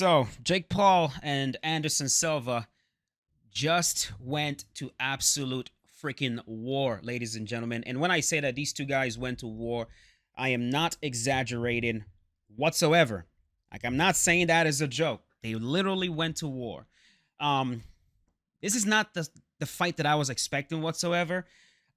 So, Jake Paul and Anderson Silva just went to absolute freaking war, ladies and gentlemen. And when I say that these two guys went to war, I am not exaggerating whatsoever. Like, I'm not saying that as a joke. They literally went to war. Um, this is not the fight that I was expecting whatsoever.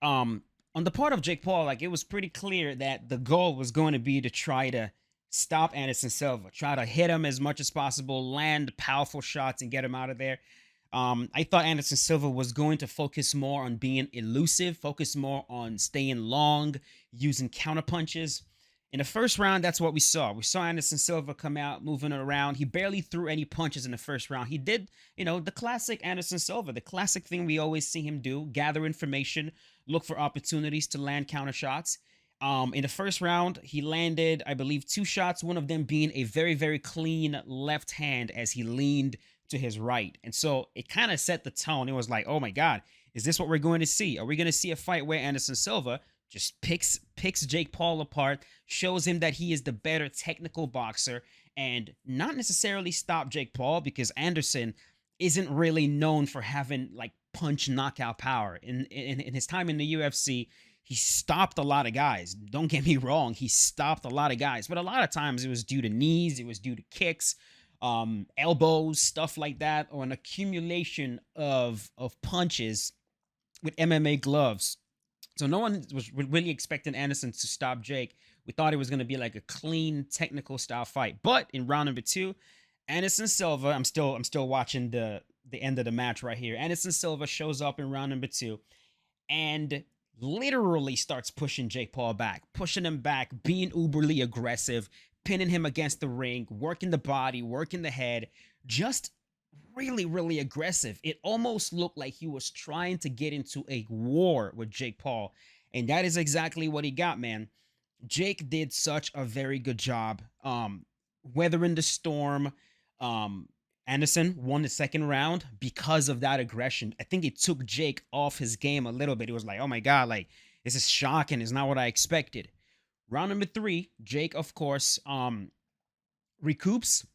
Um, on the part of Jake Paul, like it was pretty clear that the goal was going to be to try to stop Anderson Silva, try to hit him as much as possible, land powerful shots, and get him out of there. I thought Anderson Silva was going to focus more on being elusive, focus more on staying long, using counter punches. In the first round, that's what we saw. We saw Anderson Silva come out, moving around. He barely threw any punches in the first round. He did, the classic Anderson Silva, the classic thing we always see him do: gather information, look for opportunities to land counter shots. In the first round, he landed, I believe, two shots, one of them being a very, very clean left hand as he leaned to his right. And so it kind of set the tone. It was like, oh my God, is this what we're going to see? Are we going to see a fight where Anderson Silva just picks Jake Paul apart, shows him that he is the better technical boxer, and not necessarily stop Jake Paul, because Anderson isn't really known for having like punch knockout power. In his time in the UFC, he stopped a lot of guys. Don't get me wrong, he stopped a lot of guys, but a lot of times it was due to knees, it was due to kicks, elbows, stuff like that, or an accumulation of punches with MMA gloves. So no one was really expecting Anderson to stop Jake. We thought it was going to be like a clean technical style fight. But in round number two, Anderson Silva, I'm still watching the end of the match right here. Anderson Silva shows up in round number two and literally starts pushing Jake Paul back, pushing him back, being uberly aggressive, pinning him against the ring, working the body, working the head, just really, really aggressive. It almost looked like he was trying to get into a war with Jake Paul. And that is exactly what he got, man. Jake did such a very good job weathering the storm. Um, Anderson won the second round because of that aggression. I think it took Jake off his game a little bit. He was like, oh my God, like, this is shocking. It's not what I expected. Round number three, Jake, of course, recoups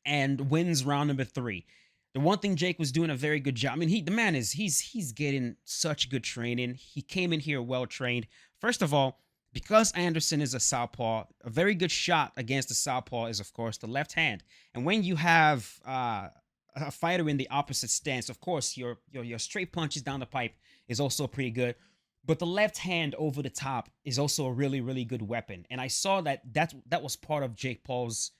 and wins round number three. The one thing Jake was doing a very good job. I mean, the man is he's getting such good training. He came in here well trained. First of all, because Anderson is a southpaw, a very good shot against the southpaw is, of course, the left hand. And when you have a fighter in the opposite stance, of course, your straight punches down the pipe is also pretty good. But the left hand over the top is also a really, really good weapon. And I saw that was part of Jake Paul's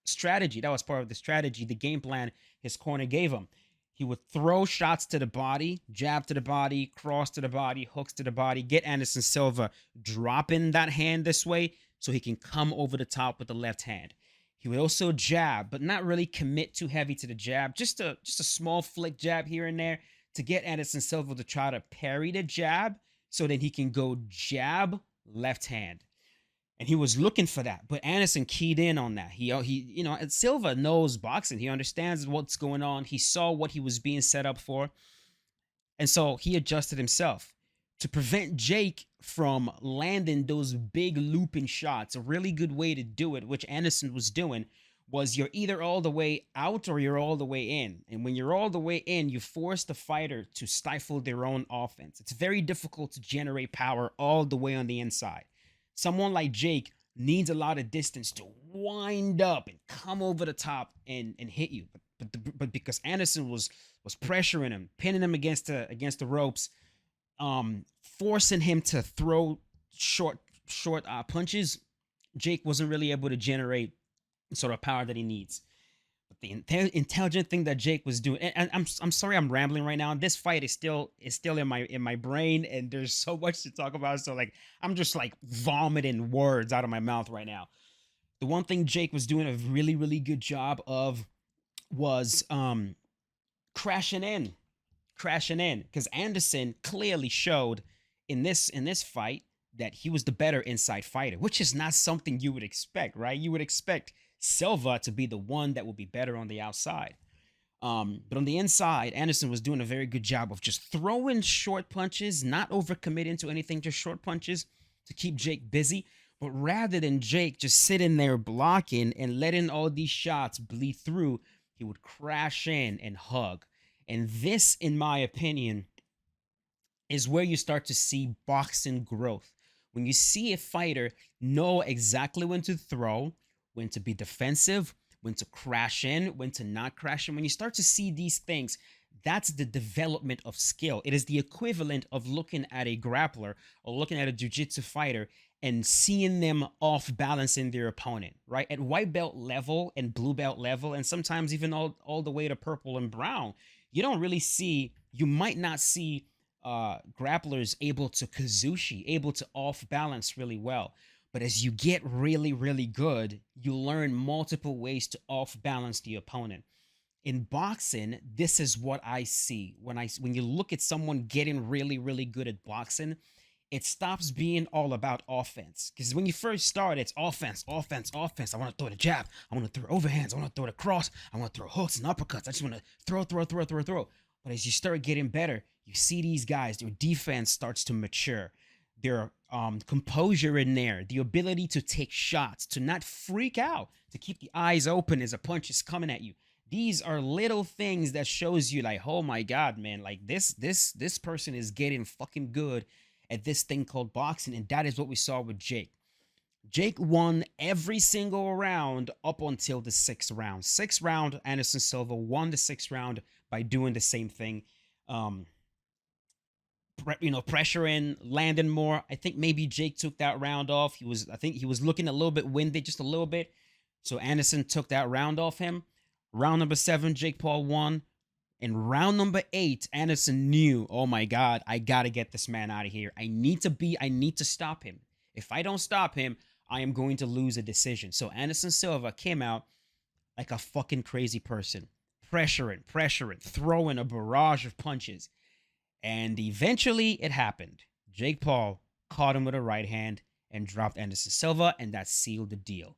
strategy. That was part of the strategy, the game plan his corner gave him. He would throw shots to the body, jab to the body, cross to the body, hooks to the body, get Anderson Silva dropping that hand this way so he can come over the top with the left hand. He would also jab, but not really commit too heavy to the jab. Just a small flick jab here and there to get Anderson Silva to try to parry the jab so that he can go jab left hand. And he was looking for that, but Anderson keyed in on that. Silva knows boxing. He understands what's going on. He saw what he was being set up for, and so he adjusted himself to prevent Jake from landing those big looping shots. A really good way to do it, which Anderson was doing, was you're either all the way out or you're all the way in. And when you're all the way in, you force the fighter to stifle their own offense. It's very difficult to generate power all the way on the inside. Someone like Jake needs a lot of distance to wind up and come over the top and hit you. But because Anderson was pressuring him, pinning him against the ropes, forcing him to throw short punches, Jake wasn't really able to generate the sort of power that he needs. But the intelligent thing that Jake was doing, and I'm sorry I'm rambling right now. This fight is still in my brain, and there's so much to talk about. So like I'm just like vomiting words out of my mouth right now. The one thing Jake was doing a really, really good job of was crashing in, because Anderson clearly showed in this fight that he was the better inside fighter, which is not something you would expect, right? You would expect Silva to be the one that would be better on the outside. But on the inside, Anderson was doing a very good job of just throwing short punches, not overcommitting to anything, just short punches to keep Jake busy. But rather than Jake just sitting there blocking and letting all these shots bleed through, he would crash in and hug. And this, in my opinion, is where you start to see boxing growth. When you see a fighter know exactly when to throw, when to be defensive, when to crash in, when to not crash in, when you start to see these things, that's the development of skill. It is the equivalent of looking at a grappler or looking at a jiu-jitsu fighter and seeing them off balancing their opponent, right? At white belt level and blue belt level, and sometimes even all the way to purple and brown, you don't really see, you might not see grapplers able to kazushi, able to off balance really well. But as you get really, really good, you learn multiple ways to off balance the opponent. In boxing, this is what I see when you look at someone getting really, really good at boxing. It stops being all about offense. Because when you first start, it's offense, offense, offense. I want to throw the jab. I want to throw overhands. I want to throw the cross. I want to throw hooks and uppercuts. I just want to throw, throw, throw, throw, throw. But as you start getting better, you see these guys, their defense starts to mature. Their composure in there, the ability to take shots, to not freak out, to keep the eyes open as a punch is coming at you. These are little things that shows you like, oh my God, man, like this person is getting fucking good at this thing called boxing. And that is what we saw with Jake. Jake won every single round up until the sixth round. Sixth round, Anderson Silva won the sixth round by doing the same thing. Pressuring, landing more. I think maybe Jake took that round off. I think he was looking a little bit winded, just a little bit. So Anderson took that round off him. Round number 7, Jake Paul won. In round number 8, Anderson knew, oh my God, I gotta get this man out of here. I need to stop him. If I don't stop him, I am going to lose a decision. So Anderson Silva came out like a fucking crazy person. Pressuring, throwing a barrage of punches. And eventually it happened. Jake Paul caught him with a right hand and dropped Anderson Silva, and that sealed the deal.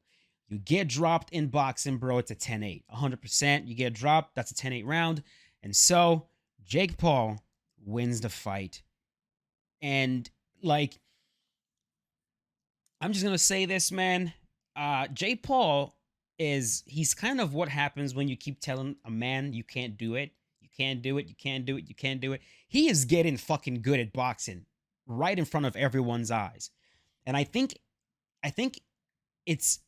You get dropped in boxing, bro, it's a 10-8. 100%. You get dropped, that's a 10-8 round. And so Jake Paul wins the fight. And, like, I'm just going to say this, man. Jake Paul he's kind of what happens when you keep telling a man you can't do it. You can't do it. You can't do it. You can't do it. He is getting fucking good at boxing right in front of everyone's eyes. And I think it's,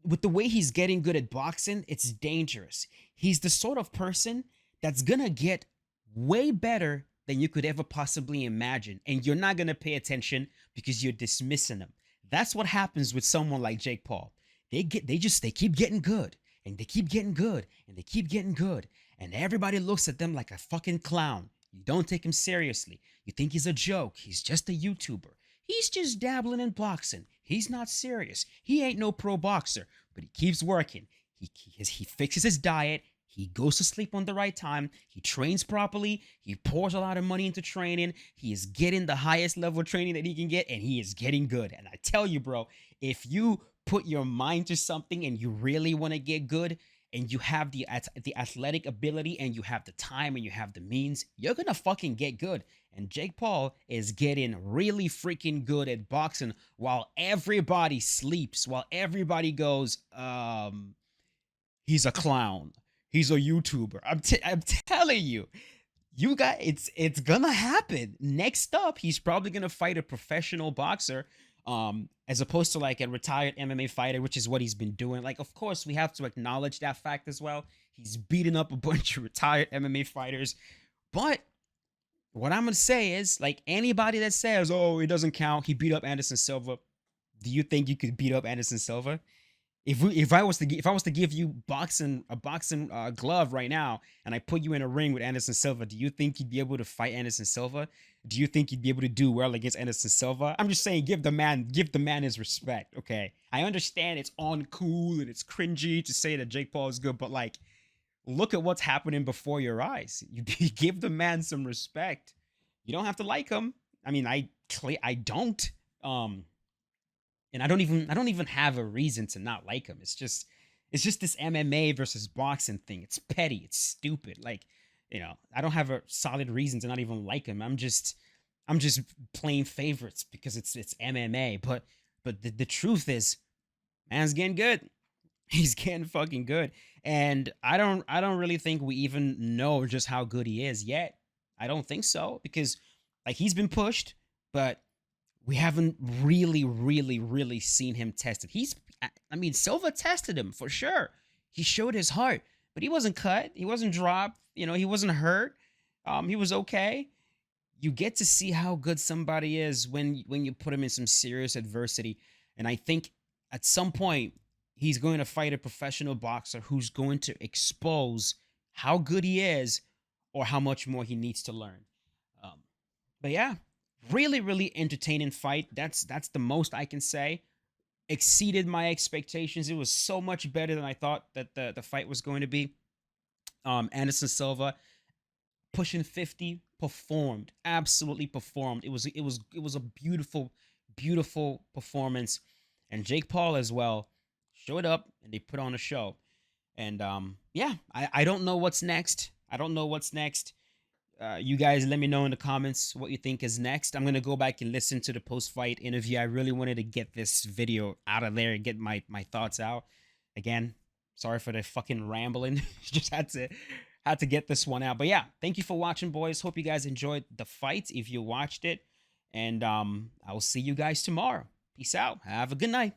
with the way he's getting good at boxing, it's dangerous. He's the sort of person that's gonna get way better than you could ever possibly imagine, and you're not gonna pay attention because you're dismissing him. That's what happens with someone like Jake Paul. They keep getting good, and they keep getting good, and they keep getting good, and everybody looks at them like a fucking clown. You don't take him seriously. You think he's a joke. He's just a YouTuber. He's just dabbling in boxing. He's not serious. He ain't no pro boxer, but he keeps working. He fixes his diet. He goes to sleep on the right time. He trains properly. He pours a lot of money into training. He is getting the highest level of training that he can get, and he is getting good. And I tell you, bro, if you put your mind to something and you really want to get good, and you have the athletic ability, and you have the time, and you have the means, you're gonna fucking get good. And Jake Paul is getting really freaking good at boxing while everybody sleeps, while everybody goes, he's a clown, he's a YouTuber. I'm telling you, you guys, it's gonna happen. Next up, he's probably gonna fight a professional boxer, as opposed to like a retired MMA fighter, which is what he's been doing. Like, of course, we have to acknowledge that fact as well. He's beating up a bunch of retired MMA fighters. But what I'm gonna say is, like, anybody that says, "Oh, it doesn't count, he beat up Anderson Silva," do you think you could beat up Anderson Silva? If I was to give you a boxing glove right now, and I put you in a ring with Anderson Silva, do you think you'd be able to fight Anderson Silva? Do you think you'd be able to do well against Anderson Silva? I'm just saying, give the man his respect. Okay, I understand it's uncool and it's cringy to say that Jake Paul is good, but like, look at what's happening before your eyes. You give the man some respect. You don't have to like him. I mean, I don't. And I don't even have a reason to not like him. It's just this MMA versus boxing thing. It's petty. It's stupid. Like, I don't have a solid reason to not even like him. I'm just playing favorites because it's MMA. But But the truth is, man's getting good. He's getting fucking good. And I don't really think we even know just how good he is yet. I don't think so, because like he's been pushed, but we haven't really seen him tested. I mean, Silva tested him for sure. He showed his heart, but he wasn't cut. He wasn't dropped. He wasn't hurt. He was okay. You get to see how good somebody is when you put him in some serious adversity. And I think at some point he's going to fight a professional boxer who's going to expose how good he is or how much more he needs to learn. Um, but yeah, really entertaining fight. That's the most I can say. Exceeded my expectations. It was so much better than I thought that the fight was going to be. Anderson Silva, pushing 50, performed, absolutely performed. It was a beautiful performance. And Jake Paul as well showed up and they put on a show. And yeah, I don't know what's next. I don't know what's next. You guys let me know in the comments what you think is next. I'm going to go back and listen to the post-fight interview. I really wanted to get this video out of there and get my thoughts out. Again, sorry for the fucking rambling. Just had to get this one out. But yeah, thank you for watching, boys. Hope you guys enjoyed the fight if you watched it. And I will see you guys tomorrow. Peace out. Have a good night.